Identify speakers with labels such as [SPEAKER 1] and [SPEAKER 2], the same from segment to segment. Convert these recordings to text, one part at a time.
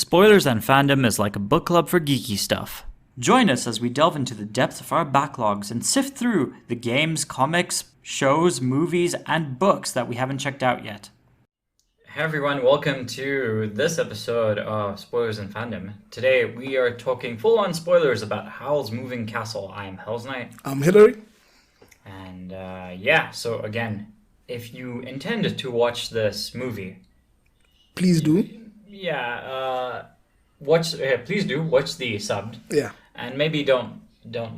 [SPEAKER 1] Spoilers and Fandom is like a book club for geeky stuff. Join us as we delve into the depth of our backlogs and sift through the games, comics, shows, movies, and books that we haven't checked out yet. Hey everyone, welcome to this episode of Spoilers and Fandom. Today we are talking full-on spoilers about Howl's Moving Castle. I'm Hellsknight.
[SPEAKER 2] I'm Hillary.
[SPEAKER 1] And so again, if you intend to watch this movie,
[SPEAKER 2] Please do.
[SPEAKER 1] Please do watch the subbed.
[SPEAKER 2] Yeah.
[SPEAKER 1] And maybe don't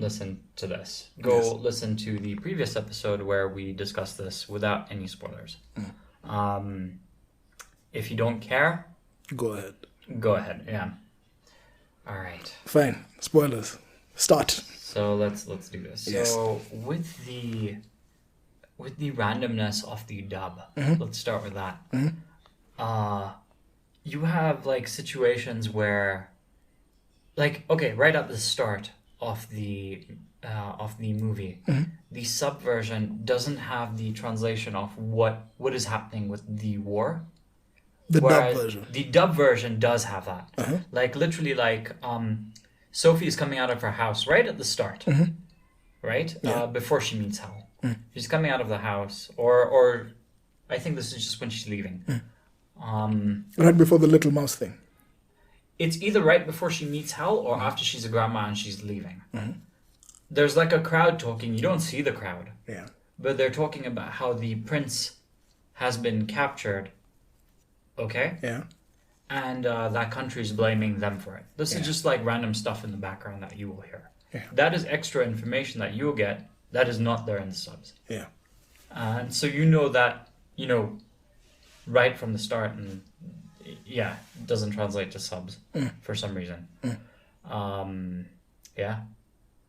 [SPEAKER 1] listen to this. Go
[SPEAKER 2] Yes.
[SPEAKER 1] listen to the previous episode where we discussed this without any spoilers. If you don't care,
[SPEAKER 2] Go ahead.
[SPEAKER 1] go ahead. Yeah. All right.
[SPEAKER 2] Fine. Spoilers. Start.
[SPEAKER 1] So let's do this.
[SPEAKER 2] Yes.
[SPEAKER 1] So with the randomness of the dub, let's start with that. You have like situations where, like, okay, right at the start of the movie, the sub version doesn't have the translation of what is happening with the war.
[SPEAKER 2] The
[SPEAKER 1] Whereas
[SPEAKER 2] dub version.
[SPEAKER 1] the dub version does have that. Like literally, like Sophie is coming out of her house right at the start, right? Before she meets Howl. She's coming out of the house, or I think this is just when she's leaving.
[SPEAKER 2] Right before the little mouse thing.
[SPEAKER 1] It's either right before she meets Howl or after she's a grandma and she's leaving. There's like a crowd talking. You don't see the crowd,
[SPEAKER 2] Yeah.
[SPEAKER 1] but they're talking about how the prince has been captured. Okay?
[SPEAKER 2] Yeah.
[SPEAKER 1] And that country's blaming them for it. This is just like random stuff in the background that you will hear. That is extra information that you'll get that is not there in the subs.
[SPEAKER 2] Yeah.
[SPEAKER 1] And so you know that, right from the start, and it doesn't translate to subs for some reason.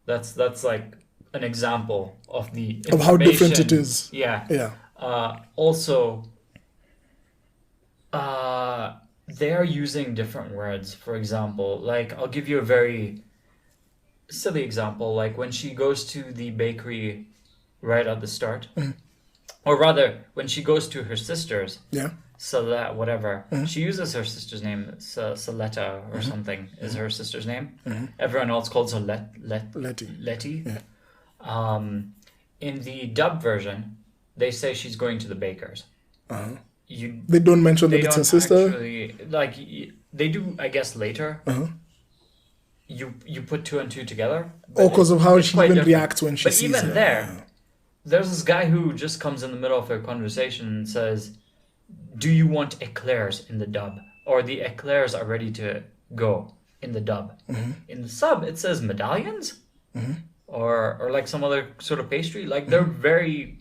[SPEAKER 1] That's like an example of the
[SPEAKER 2] Of how different it
[SPEAKER 1] information.
[SPEAKER 2] is.
[SPEAKER 1] Yeah.
[SPEAKER 2] Yeah.
[SPEAKER 1] Also, they're using different words. For example, like I'll give you a very silly example. Like when she goes to the bakery right at the start, or rather, when she goes to her sister's,
[SPEAKER 2] Yeah.
[SPEAKER 1] Salet, whatever, she uses her sister's name, Saletta or something is her sister's name. Everyone else calls her Letty.
[SPEAKER 2] Yeah.
[SPEAKER 1] In the dub version, they say she's going to the baker's.
[SPEAKER 2] They don't mention that it's her sister.
[SPEAKER 1] Actually, like they do, I guess, later. You put two and two together.
[SPEAKER 2] Or because of how
[SPEAKER 1] it's
[SPEAKER 2] she
[SPEAKER 1] quite
[SPEAKER 2] even
[SPEAKER 1] different.
[SPEAKER 2] reacts when she
[SPEAKER 1] But
[SPEAKER 2] sees
[SPEAKER 1] even
[SPEAKER 2] her.
[SPEAKER 1] there, there's this guy who just comes in the middle of a conversation and says, "Do you want eclairs in the dub?" Or the eclairs are ready to go in the dub. In the sub, it says medallions, or like some other sort of pastry. Like they're very.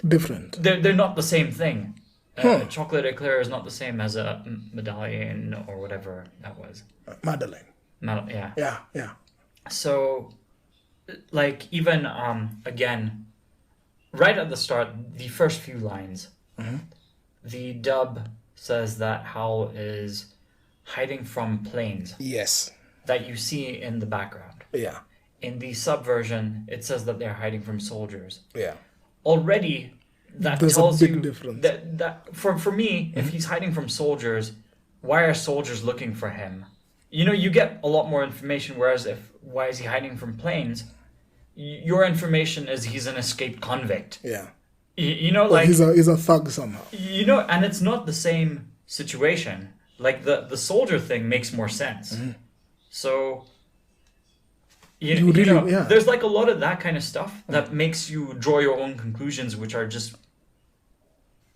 [SPEAKER 2] Different.
[SPEAKER 1] They're not the same thing. A chocolate eclair is not the same as a medallion or whatever that was.
[SPEAKER 2] Madeline.
[SPEAKER 1] Yeah.
[SPEAKER 2] Yeah. Yeah.
[SPEAKER 1] So, like, even, again, right at the start, the first few lines, the dub says that Howl is hiding from planes
[SPEAKER 2] Yes.
[SPEAKER 1] that you see in the background.
[SPEAKER 2] Yeah.
[SPEAKER 1] In the subversion, it says that they're hiding from soldiers.
[SPEAKER 2] Yeah.
[SPEAKER 1] Already, that
[SPEAKER 2] There's a
[SPEAKER 1] tells
[SPEAKER 2] big
[SPEAKER 1] you
[SPEAKER 2] difference.
[SPEAKER 1] that for me, if he's hiding from soldiers, why are soldiers looking for him? You get a lot more information. Whereas why is he hiding from planes? Your information is he's an escaped convict.
[SPEAKER 2] Yeah.
[SPEAKER 1] Like
[SPEAKER 2] Or he's a thug somehow.
[SPEAKER 1] and it's not the same situation. Like the soldier thing makes more sense. So. There's like a lot of that kind of stuff that makes you draw your own conclusions, which are just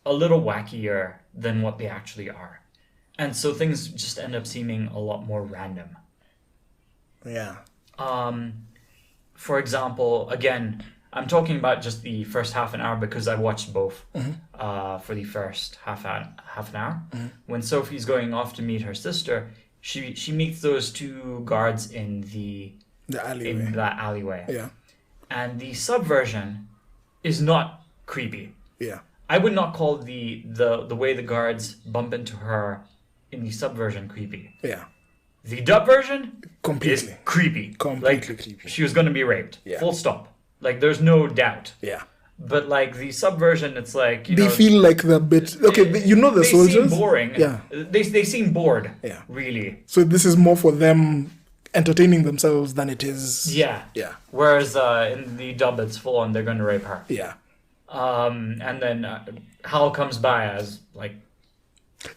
[SPEAKER 1] a little wackier than what they actually are. And so things just end up seeming a lot more random.
[SPEAKER 2] Yeah.
[SPEAKER 1] For example, again, I'm talking about just the first half an hour because I watched both for the first half an hour. When Sophie's going off to meet her sister, she meets those two guards in that alleyway.
[SPEAKER 2] Yeah.
[SPEAKER 1] And the subversion is not creepy.
[SPEAKER 2] Yeah.
[SPEAKER 1] I would not call the way the guards bump into her in the subversion creepy.
[SPEAKER 2] Yeah.
[SPEAKER 1] The dub version
[SPEAKER 2] Completely.
[SPEAKER 1] is creepy.
[SPEAKER 2] Completely
[SPEAKER 1] Like,
[SPEAKER 2] creepy.
[SPEAKER 1] she was going to be raped.
[SPEAKER 2] Yeah.
[SPEAKER 1] Full stop. Like, there's no doubt.
[SPEAKER 2] Yeah.
[SPEAKER 1] But like the subversion, it's like
[SPEAKER 2] They feel like they're a bit okay. You know the soldiers.
[SPEAKER 1] They seem boring.
[SPEAKER 2] Yeah.
[SPEAKER 1] They seem bored.
[SPEAKER 2] Yeah.
[SPEAKER 1] Really.
[SPEAKER 2] So this is more for them entertaining themselves than it is.
[SPEAKER 1] Yeah.
[SPEAKER 2] Yeah.
[SPEAKER 1] Whereas in the dub, it's full on. They're going to rape her.
[SPEAKER 2] Yeah.
[SPEAKER 1] And then Howl comes by as like.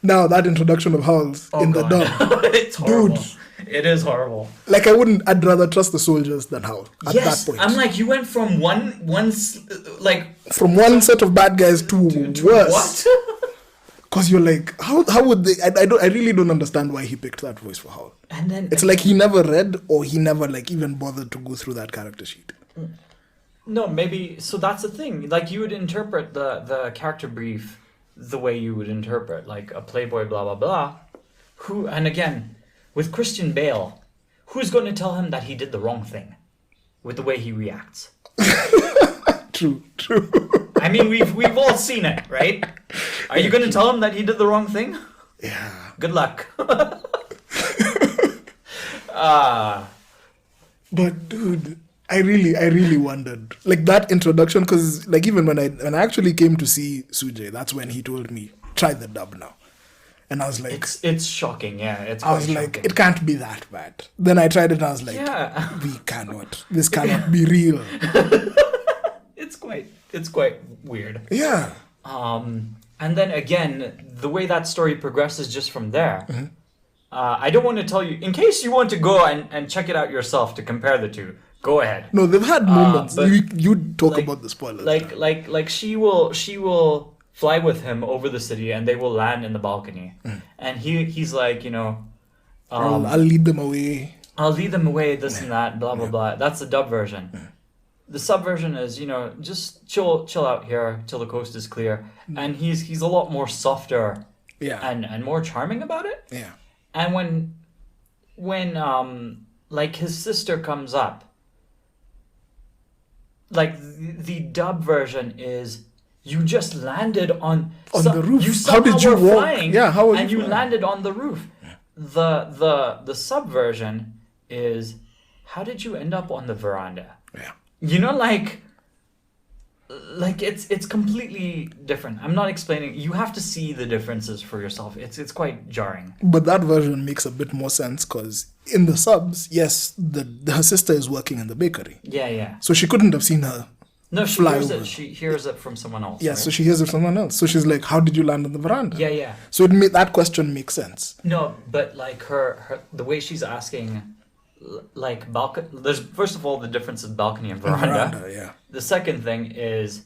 [SPEAKER 2] Now that introduction of Howl's in
[SPEAKER 1] God.
[SPEAKER 2] the dub,
[SPEAKER 1] it's horrible.
[SPEAKER 2] Dude.
[SPEAKER 1] It is horrible.
[SPEAKER 2] Like I'd rather trust the soldiers than Howl at that point.
[SPEAKER 1] I'm like, you went from one
[SPEAKER 2] set of bad guys to worse.
[SPEAKER 1] What?
[SPEAKER 2] Because you're like, how would they? I really don't understand why he picked that voice for Howl.
[SPEAKER 1] And then
[SPEAKER 2] it's like he never read or he never like even bothered to go through that character sheet.
[SPEAKER 1] No, maybe. So that's the thing. Like you would interpret the character brief the way you would interpret like a playboy, blah blah blah. Who and again. With Christian Bale, who's going to tell him that he did the wrong thing with the way he reacts?
[SPEAKER 2] True.
[SPEAKER 1] I mean, we've all seen it, right? Are you going to tell him that he did the wrong thing?
[SPEAKER 2] Yeah.
[SPEAKER 1] Good luck.
[SPEAKER 2] But dude, I really wondered like that introduction because like even when I actually came to see Sujay, that's when he told me try the dub now. And I was like...
[SPEAKER 1] It's shocking, yeah.
[SPEAKER 2] I was like, it can't be that bad. Then I tried it and I was like,
[SPEAKER 1] yeah.
[SPEAKER 2] we cannot. This cannot be real.
[SPEAKER 1] It's quite weird.
[SPEAKER 2] Yeah.
[SPEAKER 1] And then again, the way that story progresses just from there,
[SPEAKER 2] mm-hmm.
[SPEAKER 1] I don't want to tell you... In case you want to go and check it out yourself to compare the two, go ahead.
[SPEAKER 2] No, they've had moments. You talk
[SPEAKER 1] like,
[SPEAKER 2] about the spoilers.
[SPEAKER 1] Like she will fly with him over the city and they will land in the balcony. And he's like,
[SPEAKER 2] I'll lead them away.
[SPEAKER 1] I'll lead them away, this and that, blah, blah, blah. That's the dub version. The subversion is, just chill out here till the coast is clear. And he's a lot more softer and more charming about it.
[SPEAKER 2] Yeah.
[SPEAKER 1] And when like his sister comes up, like the dub version is you just landed on
[SPEAKER 2] the roof.
[SPEAKER 1] You
[SPEAKER 2] how did you walk?
[SPEAKER 1] Flying,
[SPEAKER 2] yeah, how
[SPEAKER 1] and you landed on the roof. The subversion is how did you end up on the veranda?
[SPEAKER 2] Yeah.
[SPEAKER 1] Like it's completely different. I'm not explaining. You have to see the differences for yourself. It's quite jarring.
[SPEAKER 2] But that version makes a bit more sense because in the subs, yes, her sister is working in the bakery.
[SPEAKER 1] Yeah.
[SPEAKER 2] So she couldn't have seen her.
[SPEAKER 1] No, she hears it from someone else.
[SPEAKER 2] Yeah,
[SPEAKER 1] right?
[SPEAKER 2] so she hears it from someone else. So she's like, "How did you land on the veranda?"
[SPEAKER 1] Yeah.
[SPEAKER 2] So that question makes sense.
[SPEAKER 1] No, but like her the way she's asking, like balcony. There's first of all the difference in balcony and veranda.
[SPEAKER 2] Yeah.
[SPEAKER 1] The second thing is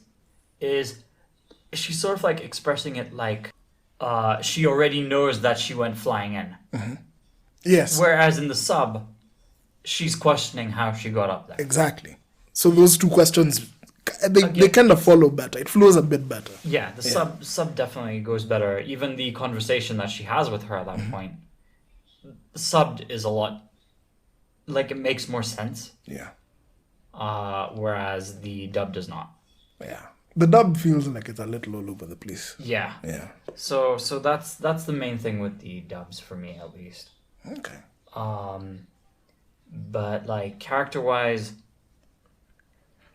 [SPEAKER 1] she's sort of like expressing it like she already knows that she went flying in.
[SPEAKER 2] Mm-hmm. Yes.
[SPEAKER 1] Whereas in the sub, she's questioning how she got up there.
[SPEAKER 2] Exactly. So those two questions, they kind of follow better. It flows a bit better.
[SPEAKER 1] Yeah, the sub definitely goes better. Even the conversation that she has with her at that point, subbed is a lot, like it makes more sense.
[SPEAKER 2] Yeah.
[SPEAKER 1] Whereas the dub does not.
[SPEAKER 2] Yeah. The dub feels like it's a little all over the place.
[SPEAKER 1] Yeah.
[SPEAKER 2] Yeah.
[SPEAKER 1] So that's the main thing with the dubs for me at least.
[SPEAKER 2] Okay.
[SPEAKER 1] But like character-wise,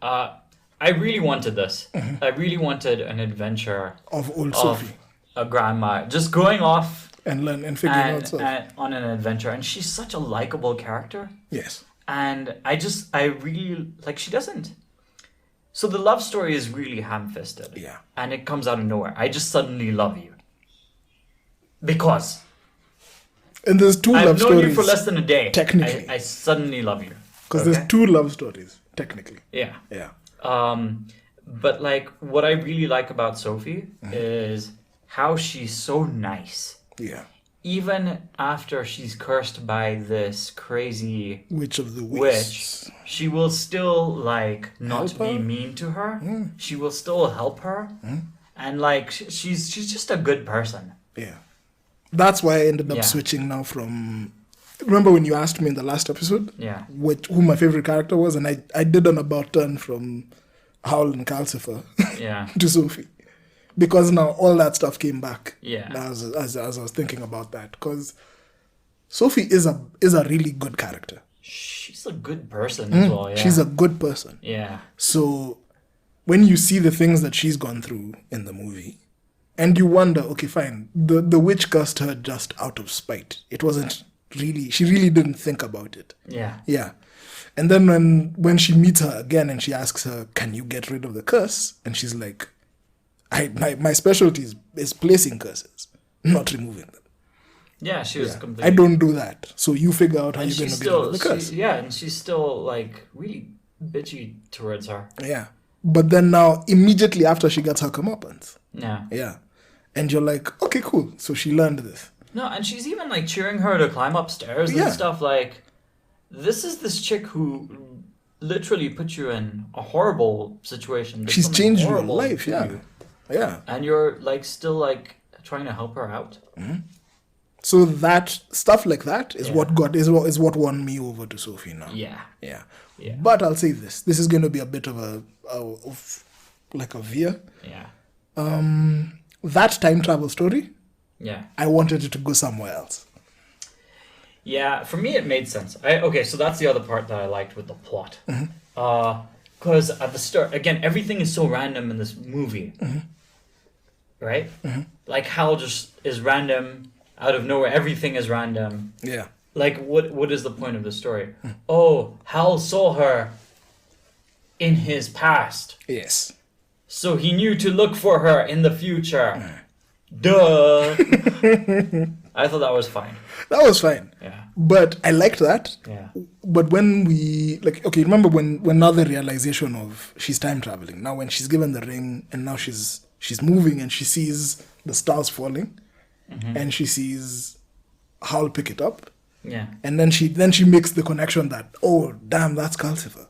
[SPEAKER 1] I really wanted this.
[SPEAKER 2] Mm-hmm.
[SPEAKER 1] I really wanted an adventure
[SPEAKER 2] of old Sophie,
[SPEAKER 1] a grandma, just going off
[SPEAKER 2] and learn and figuring out stuff.
[SPEAKER 1] And on an adventure. And she's such a likable character.
[SPEAKER 2] Yes.
[SPEAKER 1] And I really like. She doesn't. So the love story is really ham-fisted.
[SPEAKER 2] Yeah.
[SPEAKER 1] And it comes out of nowhere. I just suddenly love you. Because.
[SPEAKER 2] And there's two love stories.
[SPEAKER 1] I've known you for less than a day.
[SPEAKER 2] Technically.
[SPEAKER 1] I suddenly love you.
[SPEAKER 2] Because there's two love stories, technically.
[SPEAKER 1] Yeah.
[SPEAKER 2] Yeah.
[SPEAKER 1] But like what I really like about Sophie is how she's so nice.
[SPEAKER 2] Yeah.
[SPEAKER 1] Even after she's cursed by this crazy
[SPEAKER 2] witch of the
[SPEAKER 1] witch, she will still like not
[SPEAKER 2] help
[SPEAKER 1] be
[SPEAKER 2] her?
[SPEAKER 1] mean to her. She will still help her. And like she's just a good person.
[SPEAKER 2] Yeah. That's why I ended up switching now from... Remember when you asked me in the last episode?
[SPEAKER 1] Yeah.
[SPEAKER 2] Who my favorite character was? And I did an about turn from Howl and Calcifer to Sophie. Because now all that stuff came back.
[SPEAKER 1] Yeah.
[SPEAKER 2] As I was thinking about that. Because Sophie is a really good character.
[SPEAKER 1] She's a good person as well, yeah.
[SPEAKER 2] She's a good person.
[SPEAKER 1] Yeah.
[SPEAKER 2] So when you see the things that she's gone through in the movie, and you wonder, okay, fine, the witch cursed her just out of spite. It wasn't really, she really didn't think about it.
[SPEAKER 1] Yeah.
[SPEAKER 2] Yeah. And then when she meets her again and she asks her, can you get rid of the curse? And she's like, my specialty is placing curses, not removing them.
[SPEAKER 1] Yeah, she was completely...
[SPEAKER 2] I don't do that. So you figure out how
[SPEAKER 1] and
[SPEAKER 2] you're going to get rid of the curse.
[SPEAKER 1] And she's still, like, really bitchy towards her.
[SPEAKER 2] Yeah. But then now, immediately after she gets her comeuppance.
[SPEAKER 1] Yeah.
[SPEAKER 2] Yeah. And you're like, okay, cool. So she learned this.
[SPEAKER 1] No, and she's even, like, cheering her to climb upstairs and stuff. Like, this is this chick who literally put you in a horrible situation.
[SPEAKER 2] She's changed your life, yeah. Yeah.
[SPEAKER 1] And you're, like, still, like, trying to help her out.
[SPEAKER 2] Mm-hmm. So that stuff like that is what won me over to Sophie now.
[SPEAKER 1] Yeah.
[SPEAKER 2] Yeah. But I'll say this. This is going to be a bit of a veer.
[SPEAKER 1] Yeah.
[SPEAKER 2] That time travel story.
[SPEAKER 1] Yeah.
[SPEAKER 2] I wanted it to go somewhere else.
[SPEAKER 1] Yeah, for me it made sense. So that's the other part that I liked with the plot. Because at the start, again, everything is so random in this movie. Mm-hmm. Right? Mm-hmm. Like Howl just is random. Out of nowhere, everything is random.
[SPEAKER 2] Yeah.
[SPEAKER 1] Like, what is the point of the story? Oh, Howl saw her in his past.
[SPEAKER 2] Yes.
[SPEAKER 1] So he knew to look for her in the future. Duh. I thought that was fine.
[SPEAKER 2] That was fine.
[SPEAKER 1] Yeah.
[SPEAKER 2] But I liked that.
[SPEAKER 1] Yeah.
[SPEAKER 2] But when we, remember when now the realization of she's time traveling. Now when she's given the ring and now she's moving and she sees the stars falling. Mm-hmm. And she sees Howl pick it up.
[SPEAKER 1] Yeah.
[SPEAKER 2] And then she makes the connection that, oh, damn, that's Calcifer.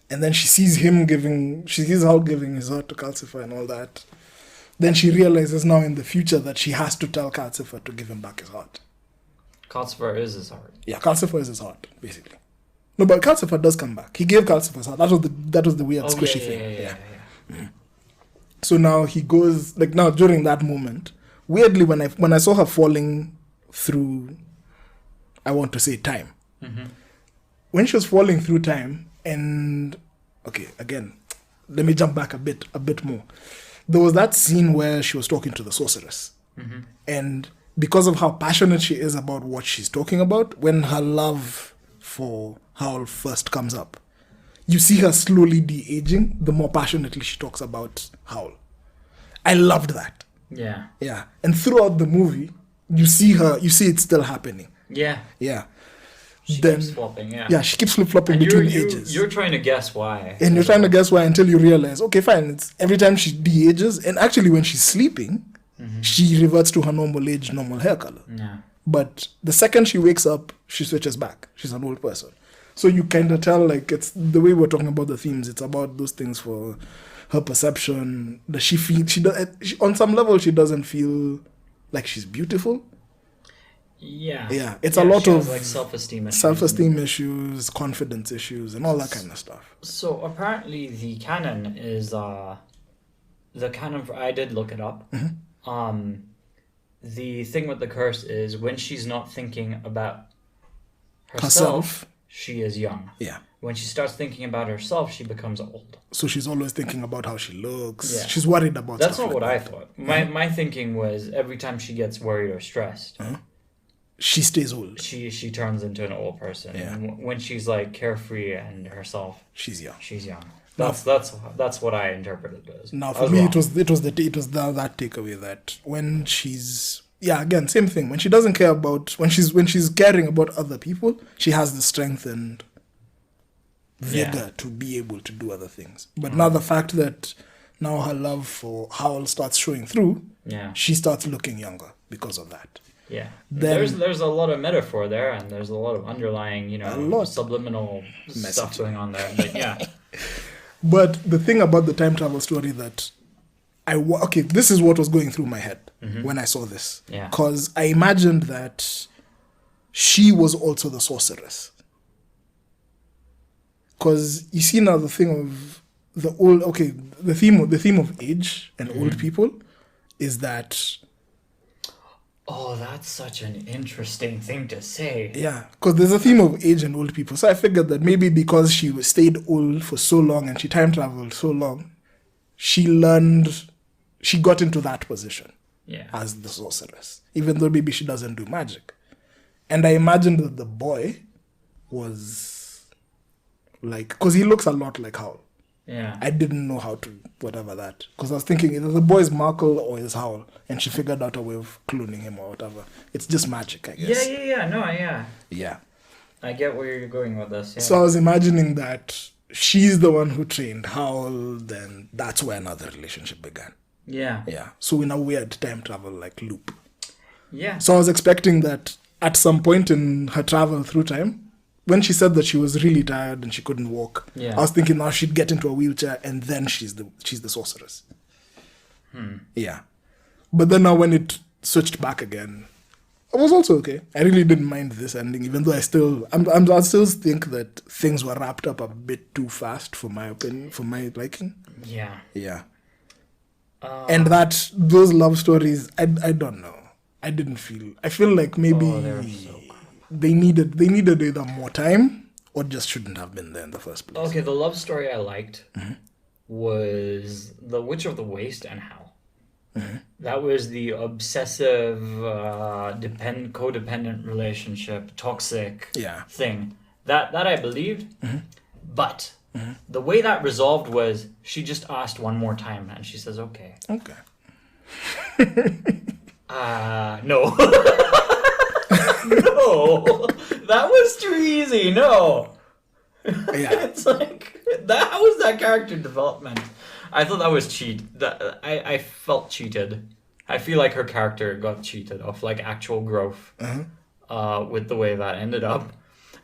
[SPEAKER 2] And then she sees Howl giving his heart to Calcifer and all that. Then she realizes now in the future that she has to tell Calcifer to give him back his heart.
[SPEAKER 1] Calcifer is his heart.
[SPEAKER 2] Yeah, Calcifer is his heart, basically. No, but Calcifer does come back. He gave Calcifer his heart. That was the weird squishy thing. Yeah. Mm-hmm. So now he goes, now during that moment, weirdly, when I saw her falling through, I want to say time. Mm-hmm. When she was falling through time, and again, let me jump back a bit more. There was that scene where she was talking to the sorceress, mm-hmm. and because of how passionate she is about what she's talking about, when her love for Howl first comes up, you see her slowly de-aging. The more passionately she talks about Howl, I loved that.
[SPEAKER 1] Yeah.
[SPEAKER 2] Yeah. And throughout the movie, you see it still happening.
[SPEAKER 1] Yeah.
[SPEAKER 2] Yeah.
[SPEAKER 1] She keeps flopping, yeah.
[SPEAKER 2] Yeah, she keeps flip-flopping between ages.
[SPEAKER 1] You're trying to guess why.
[SPEAKER 2] And you're trying to guess why until you realize, okay, fine, it's every time she de-ages, and actually when she's sleeping, mm-hmm. she reverts to her normal age, normal hair color.
[SPEAKER 1] Yeah.
[SPEAKER 2] But the second she wakes up, she switches back. She's an old person. So you kind of tell, it's the way we're talking about the themes, it's about those things for her perception, that she feels, on some level, she doesn't feel like she's beautiful.
[SPEAKER 1] Yeah.
[SPEAKER 2] Yeah. It's a lot of
[SPEAKER 1] self-esteem issues.
[SPEAKER 2] Self-esteem issues, confidence issues, and all that kind of stuff.
[SPEAKER 1] So apparently the canon is, I did look it up. Mm-hmm. The thing with the curse is when she's not thinking about herself, she is young.
[SPEAKER 2] Yeah.
[SPEAKER 1] When she starts thinking about herself, she becomes old.
[SPEAKER 2] So she's always thinking about how she looks.
[SPEAKER 1] Yeah.
[SPEAKER 2] She's worried about
[SPEAKER 1] That's
[SPEAKER 2] stuff
[SPEAKER 1] not what
[SPEAKER 2] like
[SPEAKER 1] I thought. My thinking was every time she gets worried or stressed,
[SPEAKER 2] she stays old.
[SPEAKER 1] She turns into an old person.
[SPEAKER 2] Yeah.
[SPEAKER 1] And when she's carefree and herself,
[SPEAKER 2] she's young.
[SPEAKER 1] She's young. That's what I interpreted it as.
[SPEAKER 2] Now for me, it was that takeaway that when she's again, same thing. When she doesn't care about when she's caring about other people, she has the strength and vigor to be able to do other things. But now the fact that now her love for Howl starts showing through, she starts looking younger because of that.
[SPEAKER 1] Yeah. There's a lot of metaphor there, and there's a lot of underlying, subliminal stuff going on there. But yeah.
[SPEAKER 2] But the thing about the time travel story that this is what was going through my head when I saw this.
[SPEAKER 1] Yeah.
[SPEAKER 2] Because I imagined that she was also the sorceress. Because you see now the thing of the theme of age and old people is that.
[SPEAKER 1] Oh, that's such an interesting thing to say.
[SPEAKER 2] Yeah, because there's a theme of age and old people. So I figured that maybe because she stayed old for so long and she time traveled so long, she got into that position as the sorceress, even though maybe she doesn't do magic. And I imagined that the boy was like, because he looks a lot like Howl.
[SPEAKER 1] Yeah.
[SPEAKER 2] I didn't know how to, whatever that. Because I was thinking either the boy is Markle or is Howl. And she figured out a way of cloning him or whatever. It's just magic, I guess.
[SPEAKER 1] Yeah. I get where you're going with this. Yeah.
[SPEAKER 2] So I was imagining that she's the one who trained Howl, then that's where another relationship began.
[SPEAKER 1] Yeah.
[SPEAKER 2] Yeah. So in a weird time travel like loop.
[SPEAKER 1] Yeah.
[SPEAKER 2] So I was expecting that at some point in her travel through time, when she said that she was really tired and she couldn't walk, I was thinking now she'd get into a wheelchair and then she's the sorceress. Yeah. But then now when it switched back again, it was also okay. I really didn't mind this ending, even though I still think that things were wrapped up a bit too fast for my opinion, for my liking.
[SPEAKER 1] Yeah.
[SPEAKER 2] Yeah. And that those love stories, I don't know. I feel like maybe they needed either more time or just shouldn't have been there in the first place.
[SPEAKER 1] Okay, the love story I liked was The Witch of the Waste and Howl. That was the obsessive, codependent relationship, toxic thing. That I believed, but the way that resolved was she just asked one more time and she says, okay.
[SPEAKER 2] Okay.
[SPEAKER 1] No. No. That was too easy. No.
[SPEAKER 2] Yeah.
[SPEAKER 1] It's like, how was that character development? I thought that was I felt cheated. I feel like her character got cheated of like actual growth with the way that ended up.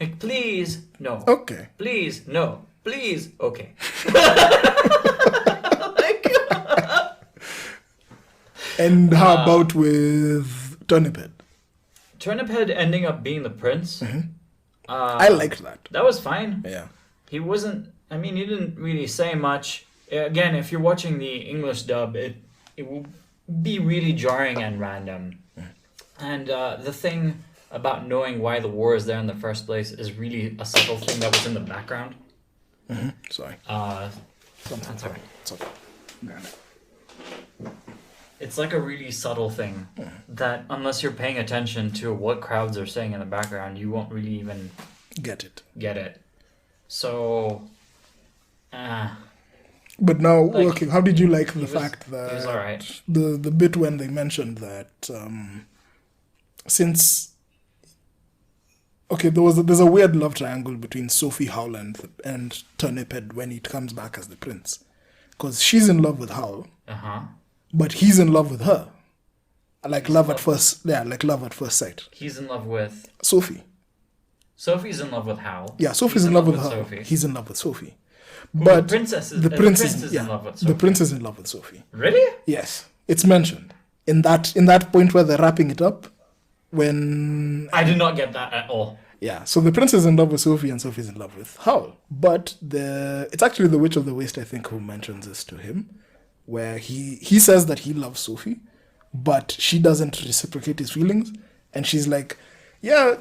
[SPEAKER 1] Like, please, no.
[SPEAKER 2] Okay.
[SPEAKER 1] Please, no. Please, okay.
[SPEAKER 2] And how about with Turniphead?
[SPEAKER 1] Turniphead ending up being the prince.
[SPEAKER 2] I liked that.
[SPEAKER 1] That was fine.
[SPEAKER 2] Yeah.
[SPEAKER 1] He didn't really say much. Again, if you're watching the English dub, it will be really jarring and random. And the thing about knowing why the war is there in the first place is really a subtle thing that was in the background.
[SPEAKER 2] Sorry.
[SPEAKER 1] That's alright.
[SPEAKER 2] It's okay. Got it.
[SPEAKER 1] It's like a really subtle thing that unless you're paying attention to what crowds are saying in the background, you won't really even
[SPEAKER 2] get it.
[SPEAKER 1] So,
[SPEAKER 2] but now, okay, how did you like the fact that
[SPEAKER 1] it was all right.
[SPEAKER 2] the bit when they mentioned that since there's a weird love triangle between Sophie, Howl, and Turniphead when he comes back as the prince, because she's in love with Howl. But he's in love with her. Like love at first sight.
[SPEAKER 1] He's in love with
[SPEAKER 2] Sophie.
[SPEAKER 1] Sophie's in love with Howl.
[SPEAKER 2] Yeah, Sophie's in love with her.
[SPEAKER 1] Sophie.
[SPEAKER 2] He's in love with Sophie. But
[SPEAKER 1] the prince is in love with Sophie.
[SPEAKER 2] The prince is in love with Sophie.
[SPEAKER 1] Really?
[SPEAKER 2] Yes. It's mentioned. In that point where they're wrapping it up, when
[SPEAKER 1] I did not get that at all.
[SPEAKER 2] Yeah, so the prince is in love with Sophie and Sophie's in love with Howl. But it's actually the Witch of the Waste, I think, who mentions this to him, where he says that he loves Sophie, but she doesn't reciprocate his feelings, and she's like, yeah,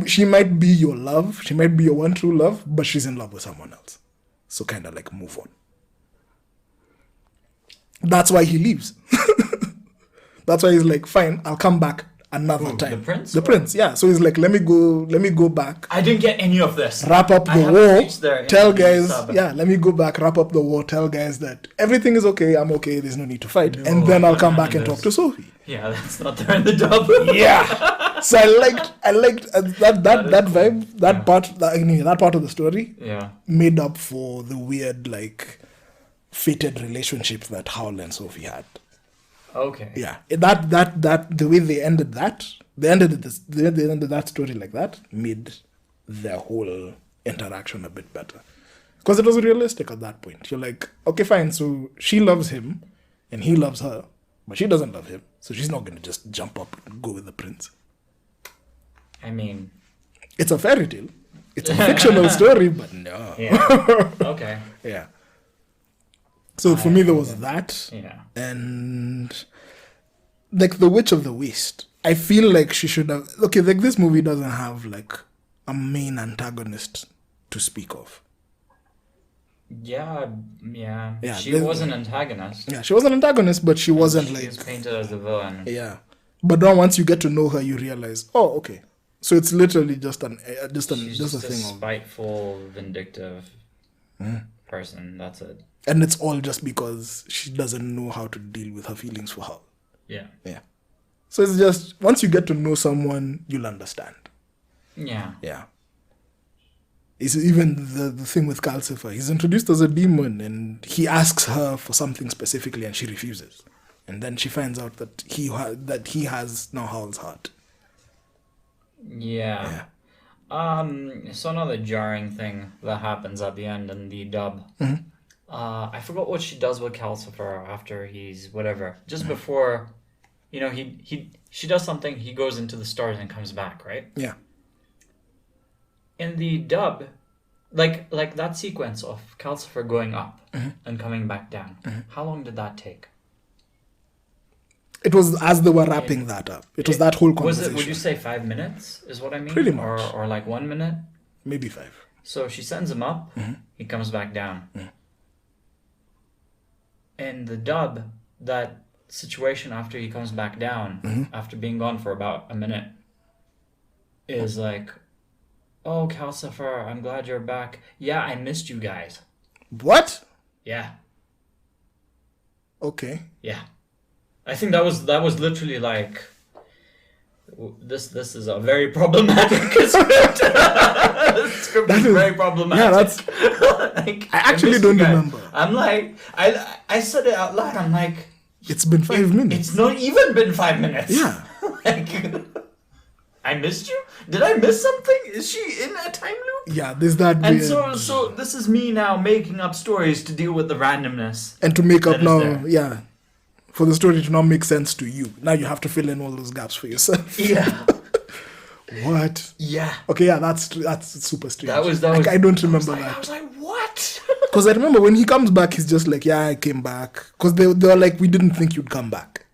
[SPEAKER 2] she might be your love, she might be your one true love, but she's in love with someone else. So kind of like move on. That's why he leaves. That's why he's like, fine, I'll come back another time.
[SPEAKER 1] The prince?
[SPEAKER 2] The prince, yeah. So he's like, let me go back.
[SPEAKER 1] I didn't get any of this.
[SPEAKER 2] Wrap up the war. Tell guys, let me go back, wrap up the war, tell guys that everything is okay, I'm okay, there's no need to fight. No, and then I'll come back and talk to Sophie.
[SPEAKER 1] Yeah, that's not there in the dub.
[SPEAKER 2] Yeah. So I liked that vibe, that part of the story.
[SPEAKER 1] Yeah.
[SPEAKER 2] Made up for the weird, like, fated relationship that Howl and Sophie had.
[SPEAKER 1] Okay.
[SPEAKER 2] Yeah, that the way they ended that story like that made their whole interaction a bit better, because it was realistic at that point. You're like, okay, fine, so she loves him and he loves her, but she doesn't love him, so she's not going to just jump up and go with the prince.
[SPEAKER 1] I mean,
[SPEAKER 2] it's a fairy tale, it's a fictional story, but no.
[SPEAKER 1] Yeah. Okay.
[SPEAKER 2] Yeah. So for me, there was that.
[SPEAKER 1] Yeah.
[SPEAKER 2] And like the Witch of the Waste, I feel like she should have. Okay, like this movie doesn't have like a main antagonist to speak of.
[SPEAKER 1] Yeah.
[SPEAKER 2] Yeah,
[SPEAKER 1] She was an antagonist.
[SPEAKER 2] Yeah, she was an antagonist, but she wasn't
[SPEAKER 1] She
[SPEAKER 2] like...
[SPEAKER 1] was painted as a villain.
[SPEAKER 2] Yeah. But then once you get to know her, you realize, oh, okay. So it's literally just
[SPEAKER 1] She's
[SPEAKER 2] just a
[SPEAKER 1] a
[SPEAKER 2] thing of...
[SPEAKER 1] spiteful, vindictive person. That's it.
[SPEAKER 2] And it's all just because she doesn't know how to deal with her feelings for Howl.
[SPEAKER 1] Yeah.
[SPEAKER 2] Yeah. So it's just, once you get to know someone, you'll understand.
[SPEAKER 1] Yeah.
[SPEAKER 2] Yeah. It's even the thing with Calcifer. He's introduced as a demon and he asks her for something specifically and she refuses. And then she finds out that he has now Howl's heart.
[SPEAKER 1] Yeah. So another jarring thing that happens at the end in the dub. I forgot what she does with Calcifer after he's whatever. Just before, she does something. He goes into the stars and comes back, right?
[SPEAKER 2] Yeah.
[SPEAKER 1] In the dub, like that sequence of Calcifer going up and coming back down. How long did that take?
[SPEAKER 2] It was as they were wrapping that up. It was that whole conversation.
[SPEAKER 1] Would you say 5 minutes is what I mean?
[SPEAKER 2] Pretty much.
[SPEAKER 1] Or like 1 minute?
[SPEAKER 2] Maybe 5.
[SPEAKER 1] So she sends him up, he comes back down. In the dub, that situation after he comes back down, after being gone for about a minute, is like, oh, Calcifer, I'm glad you're back. Yeah, I missed you guys.
[SPEAKER 2] What?
[SPEAKER 1] Yeah.
[SPEAKER 2] Okay.
[SPEAKER 1] Yeah. I think that was literally like, this is a very problematic script. This script is very problematic.
[SPEAKER 2] Yeah, that's...
[SPEAKER 1] like,
[SPEAKER 2] I actually don't remember.
[SPEAKER 1] I'm like, I said it out loud. I'm like,
[SPEAKER 2] it's been 5 minutes.
[SPEAKER 1] It's not even been 5 minutes.
[SPEAKER 2] Yeah.
[SPEAKER 1] Like, I missed you? Did I miss something? Is she in a time loop?
[SPEAKER 2] Yeah, there's that.
[SPEAKER 1] And
[SPEAKER 2] weird...
[SPEAKER 1] so this is me now making up stories to deal with the randomness.
[SPEAKER 2] And to make up now,
[SPEAKER 1] there.
[SPEAKER 2] yeah. For the story to now make sense to you. Now you have to fill in all those gaps for yourself.
[SPEAKER 1] Yeah.
[SPEAKER 2] What?
[SPEAKER 1] Yeah.
[SPEAKER 2] Okay, yeah, that's super strange.
[SPEAKER 1] That was
[SPEAKER 2] I don't remember that.
[SPEAKER 1] I was like, what?
[SPEAKER 2] Because I remember when he comes back, he's just like, yeah, I came back. Because they were like, we didn't think you'd come back.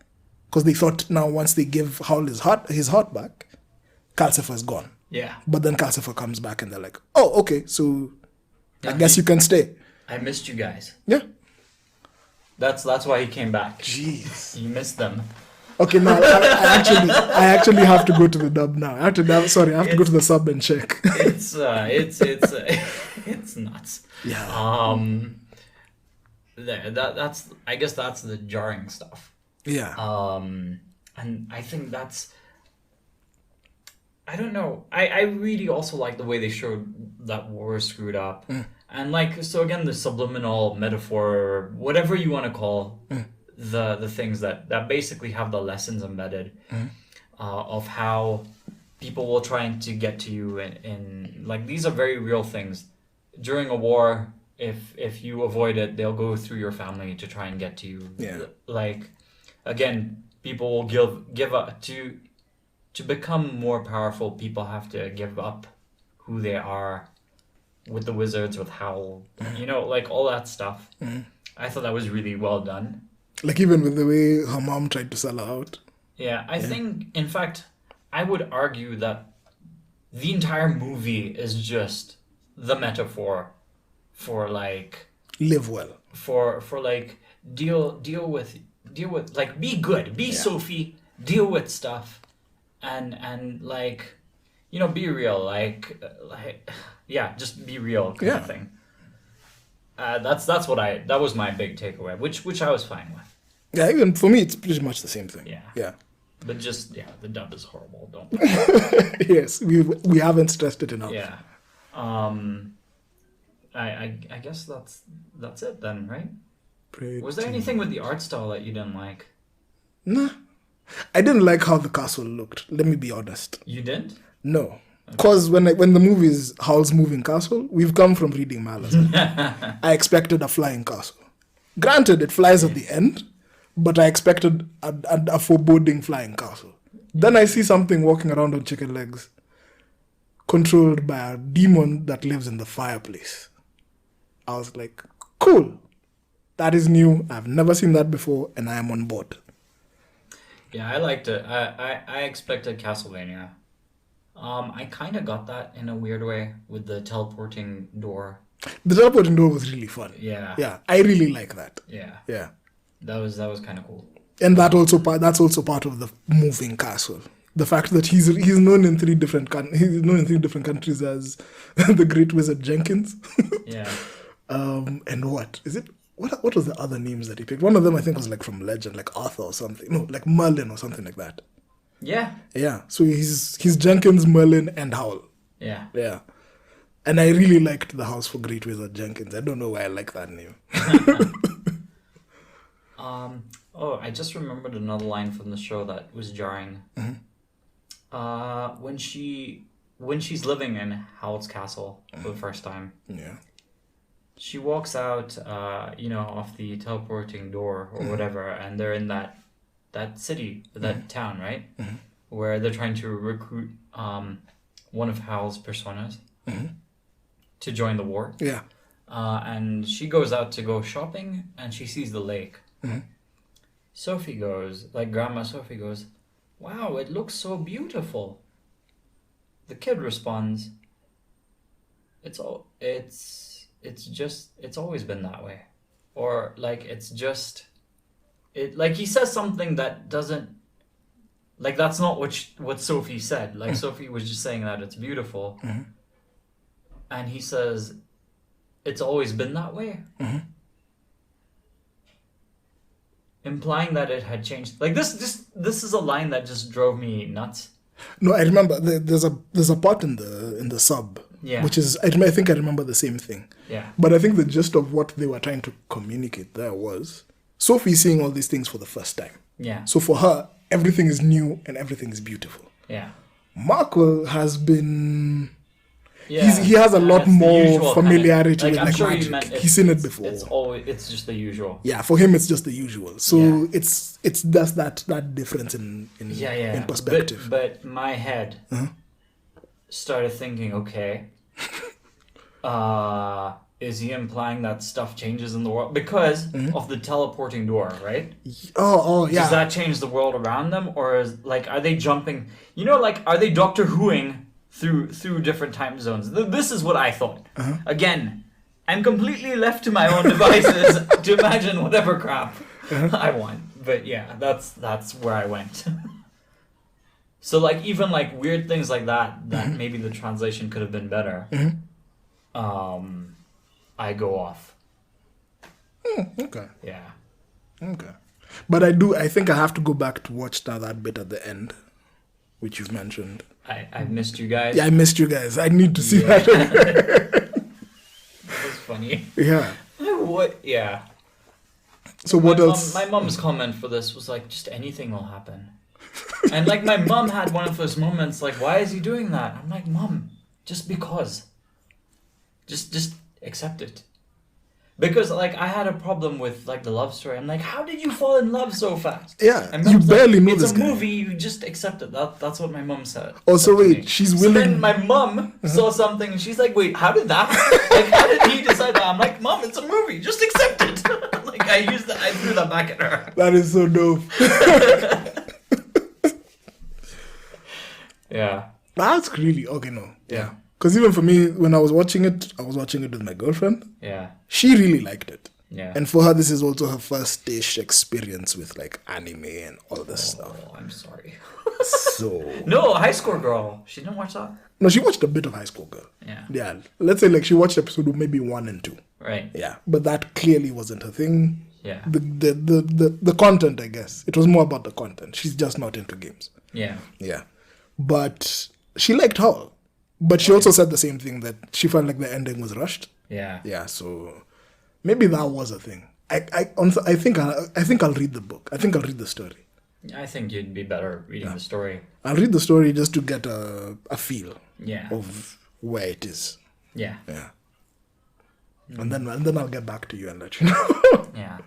[SPEAKER 2] Because they thought now once they give Howl his heart back, Calcifer's gone.
[SPEAKER 1] Yeah.
[SPEAKER 2] But then Calcifer comes back and they're like, oh, okay, so I guess you can stay.
[SPEAKER 1] I missed you guys.
[SPEAKER 2] Yeah.
[SPEAKER 1] That's why he came back.
[SPEAKER 2] Jeez.
[SPEAKER 1] You missed them.
[SPEAKER 2] Okay, now I actually have to go to the dub now. I have to go to the sub and check.
[SPEAKER 1] It's nuts.
[SPEAKER 2] Yeah.
[SPEAKER 1] That's I guess that's the jarring stuff.
[SPEAKER 2] Yeah.
[SPEAKER 1] And I think that's, I don't know. I really also like the way they showed that war is screwed up. And like, so again, the subliminal metaphor, whatever you want to call the things that basically have the lessons embedded of how people will try to get to you in like, these are very real things. During a war, if you avoid it, they'll go through your family to try and get to you.
[SPEAKER 2] Yeah.
[SPEAKER 1] Like, again, people will give up to become more powerful. People have to give up who they are. With the wizards, with Howl, like all that stuff. I thought that was really well done.
[SPEAKER 2] Like even with the way her mom tried to sell her out.
[SPEAKER 1] Yeah, I think, in fact, I would argue that the entire movie is just the metaphor for like
[SPEAKER 2] live well.
[SPEAKER 1] For like deal with like be good, be Sophie, deal with stuff, and like be real, like. Yeah, just be real kind of thing. That was my big takeaway, which I was fine with.
[SPEAKER 2] Yeah, even for me, it's pretty much the same thing.
[SPEAKER 1] Yeah.
[SPEAKER 2] Yeah.
[SPEAKER 1] But just, the dub is horrible. Don't.
[SPEAKER 2] Yes, we haven't stressed it enough.
[SPEAKER 1] Yeah. I guess that's it then, right? Was there anything with the art style that you didn't like?
[SPEAKER 2] Nah. I didn't like how the castle looked. Let me be honest.
[SPEAKER 1] You didn't?
[SPEAKER 2] No. Because when the movie is Howl's Moving Castle, we've come from reading Malazan. I expected a flying castle. Granted, it flies at the end, but I expected a foreboding flying castle. Then I see something walking around on chicken legs, controlled by a demon that lives in the fireplace. I was like, cool. That is new. I've never seen that before, and I am on board.
[SPEAKER 1] Yeah, I liked it. I expected Castlevania. I kind of got that in a weird way with the teleporting door.
[SPEAKER 2] The teleporting door was really fun.
[SPEAKER 1] Yeah.
[SPEAKER 2] Yeah, I really like that.
[SPEAKER 1] Yeah.
[SPEAKER 2] Yeah.
[SPEAKER 1] That was kind of cool.
[SPEAKER 2] And that's also part of the moving castle. The fact that he's known in three different countries as the Great Wizard Jenkins.
[SPEAKER 1] Yeah.
[SPEAKER 2] And what is it? What was the other names that he picked? One of them I think was like from legend, like Arthur or something. No, like Merlin or something like that.
[SPEAKER 1] Yeah.
[SPEAKER 2] Yeah. So he's Jenkins, Merlin, and Howl.
[SPEAKER 1] Yeah.
[SPEAKER 2] Yeah. And I really liked the house for Great Wizard Jenkins. I don't know why I like that name.
[SPEAKER 1] Oh, I just remembered another line from the show that was jarring. When she's living in Howl's castle for the first time.
[SPEAKER 2] Yeah.
[SPEAKER 1] She walks out, off the teleporting door or whatever, and they're in that city, that town, right? Where they're trying to recruit one of Howl's personas to join the war.
[SPEAKER 2] Yeah.
[SPEAKER 1] And she goes out to go shopping, and she sees the lake. Sophie goes, like Grandma Sophie goes, "Wow, it looks so beautiful." The kid responds, It's always been that way," or like he says something that doesn't, like, that's not what Sophie said. Like Sophie was just saying that it's beautiful, and he says, "It's always been that way," implying that it had changed. Like this is a line that just drove me nuts.
[SPEAKER 2] No, I remember there's a part in the sub.
[SPEAKER 1] Yeah.
[SPEAKER 2] Which is, I think I remember the same thing.
[SPEAKER 1] Yeah.
[SPEAKER 2] But I think the gist of what they were trying to communicate there was Sophie seeing all these things for the first time.
[SPEAKER 1] Yeah.
[SPEAKER 2] So for her, everything is new and everything is beautiful.
[SPEAKER 1] Yeah.
[SPEAKER 2] Markwell has been...
[SPEAKER 1] Yeah.
[SPEAKER 2] He has a lot more familiarity with
[SPEAKER 1] I'm sure
[SPEAKER 2] magic. He's seen it before.
[SPEAKER 1] It's just the usual.
[SPEAKER 2] Yeah, for him it's just the usual. So it's just that difference in perspective.
[SPEAKER 1] But my head started thinking, okay, is he implying that stuff changes in the world because of the teleporting door, right?
[SPEAKER 2] Oh, yeah.
[SPEAKER 1] Does that change the world around them, or are they jumping? Are they Doctor Whoing through different time zones? This is what I thought. Again, I'm completely left to my own devices to imagine whatever crap I want. But yeah, that's where I went. So even weird things like that maybe the translation could have been better. I go off.
[SPEAKER 2] Okay.
[SPEAKER 1] Yeah.
[SPEAKER 2] Okay. But I think I have to go back to watch now that bit at the end, which you've mentioned.
[SPEAKER 1] I missed you guys.
[SPEAKER 2] Yeah, I missed you guys. I need to see that.
[SPEAKER 1] That was funny.
[SPEAKER 2] Yeah.
[SPEAKER 1] What? Yeah.
[SPEAKER 2] So what else?
[SPEAKER 1] My mom's comment for this was just anything will happen. And my mom had one of those moments why is he doing that? I'm like, Mom, just because. Just accept it. Because I had a problem with the love story. I'm like, how did you fall in love so fast?
[SPEAKER 2] Yeah, you barely know this guy.
[SPEAKER 1] It's a movie, you just accept it. That's what my mom said.
[SPEAKER 2] Oh, so wait, she's willing.
[SPEAKER 1] So then my mom saw something and she's like, wait, how did that? How did he decide that? I'm like, Mom, it's a movie, just accept it. I threw that back at her.
[SPEAKER 2] That is so dope.
[SPEAKER 1] Yeah.
[SPEAKER 2] That's really okay. No, yeah. Because even for me, when I was watching it with my girlfriend.
[SPEAKER 1] Yeah.
[SPEAKER 2] She really liked it.
[SPEAKER 1] Yeah.
[SPEAKER 2] And for her, this is also her first-ish experience with anime and all this stuff.
[SPEAKER 1] Oh, I'm sorry.
[SPEAKER 2] So.
[SPEAKER 1] No, High Score Girl. She didn't watch that?
[SPEAKER 2] No, she watched a bit of High School Girl.
[SPEAKER 1] Yeah.
[SPEAKER 2] Yeah. Let's say she watched episode maybe 1 and 2.
[SPEAKER 1] Right.
[SPEAKER 2] Yeah. But that clearly wasn't her thing.
[SPEAKER 1] Yeah.
[SPEAKER 2] The content, I guess. It was more about the content. She's just not into games.
[SPEAKER 1] Yeah.
[SPEAKER 2] Yeah. But she liked Howl. But she also said the same thing, that she felt like the ending was rushed.
[SPEAKER 1] Yeah.
[SPEAKER 2] Yeah, so maybe that was a thing. I think I'll read the book. I think I'll read the story.
[SPEAKER 1] I think you'd be better reading the story.
[SPEAKER 2] I'll read the story just to get a feel
[SPEAKER 1] of
[SPEAKER 2] where it is.
[SPEAKER 1] Yeah.
[SPEAKER 2] Yeah. And then I'll get back to you and let you know.
[SPEAKER 1] Yeah.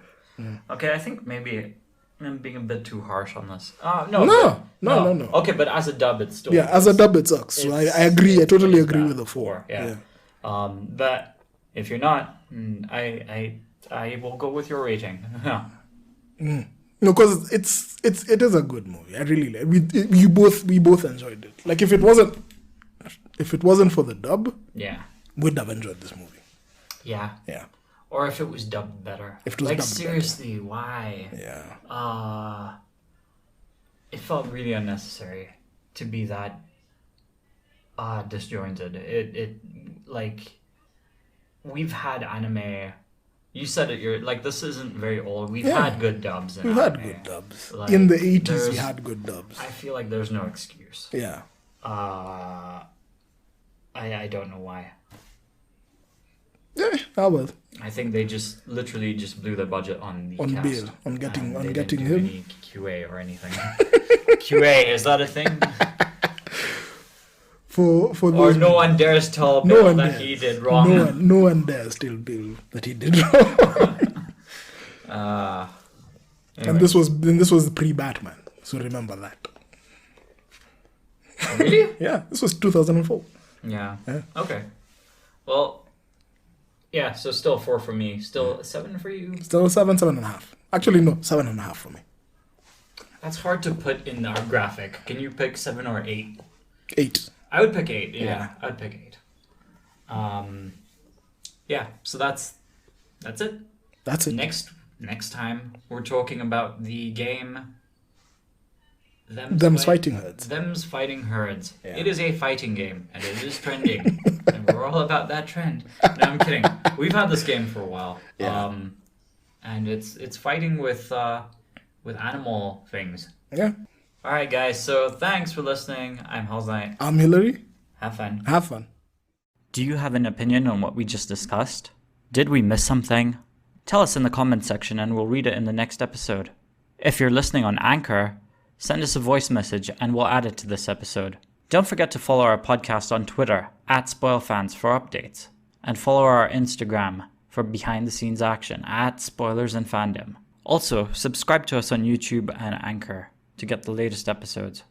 [SPEAKER 1] Okay, I think maybe I'm being a bit too harsh on this.
[SPEAKER 2] No.
[SPEAKER 1] Okay, but as a dub, it's still...
[SPEAKER 2] Yeah, as a dub, it sucks. So I agree. I totally agree with the 4.
[SPEAKER 1] Yeah. But if you're not, I will go with your rating.
[SPEAKER 2] No, because it is a good movie. I really like. We both enjoyed it. If it wasn't if it wasn't for the dub,
[SPEAKER 1] Yeah.
[SPEAKER 2] we'd have enjoyed this movie.
[SPEAKER 1] Yeah.
[SPEAKER 2] Yeah.
[SPEAKER 1] Or if it was dubbed better.
[SPEAKER 2] If it was
[SPEAKER 1] like,
[SPEAKER 2] dubbed
[SPEAKER 1] seriously, why?
[SPEAKER 2] Yeah.
[SPEAKER 1] It felt really unnecessary to be that disjointed. It like, we've had anime. You said it. You're like, this isn't very old. We've had good dubs.
[SPEAKER 2] We've had good dubs. In the 80s, we had good dubs.
[SPEAKER 1] I feel like there's no excuse.
[SPEAKER 2] Yeah.
[SPEAKER 1] I don't know why.
[SPEAKER 2] Yeah, well.
[SPEAKER 1] I think they just literally just blew their budget on the cast.
[SPEAKER 2] Bale, on getting
[SPEAKER 1] They
[SPEAKER 2] getting
[SPEAKER 1] didn't do
[SPEAKER 2] him.
[SPEAKER 1] any QA or anything. QA, is that a thing?
[SPEAKER 2] For
[SPEAKER 1] Or
[SPEAKER 2] those
[SPEAKER 1] no one dares tell
[SPEAKER 2] No
[SPEAKER 1] Bill
[SPEAKER 2] one
[SPEAKER 1] that
[SPEAKER 2] dares.
[SPEAKER 1] he did wrong.
[SPEAKER 2] no one dares tell Bill that he did wrong.
[SPEAKER 1] Anyway.
[SPEAKER 2] And this was pre-Batman, so remember that.
[SPEAKER 1] Really?
[SPEAKER 2] Yeah, this was 2004.
[SPEAKER 1] Yeah.
[SPEAKER 2] Yeah.
[SPEAKER 1] Okay. Well, yeah, so still 4 for me. Still 7 for you?
[SPEAKER 2] Still 7.5. Actually, no, 7.5 for me.
[SPEAKER 1] That's hard to put in our graphic. Can you pick 7 or 8?
[SPEAKER 2] 8.
[SPEAKER 1] I would pick 8. Yeah,
[SPEAKER 2] Yeah.
[SPEAKER 1] I would pick 8. Yeah, so that's it.
[SPEAKER 2] That's it.
[SPEAKER 1] Next time we're talking about the game
[SPEAKER 2] Them's Fighting Herds.
[SPEAKER 1] Them's Fighting Herds.
[SPEAKER 2] Yeah.
[SPEAKER 1] It is a fighting game, and it is trending. And we're all about that trend. No, I'm kidding. We've had this game for a while.
[SPEAKER 2] Yeah.
[SPEAKER 1] And it's fighting with animal things.
[SPEAKER 2] Yeah.
[SPEAKER 1] Alright guys, so thanks for listening. I'm Hellsknight.
[SPEAKER 2] I'm Hillary.
[SPEAKER 1] Have fun.
[SPEAKER 2] Have fun.
[SPEAKER 1] Do you have an opinion on what we just discussed? Did we miss something? Tell us in the comments section and we'll read it in the next episode. If you're listening on Anchor, send us a voice message and we'll add it to this episode. Don't forget to follow our podcast on Twitter @SpoilFans for updates. And follow our Instagram for behind the scenes action @SpoilersandFandom. Also, subscribe to us on YouTube and Anchor to get the latest episodes.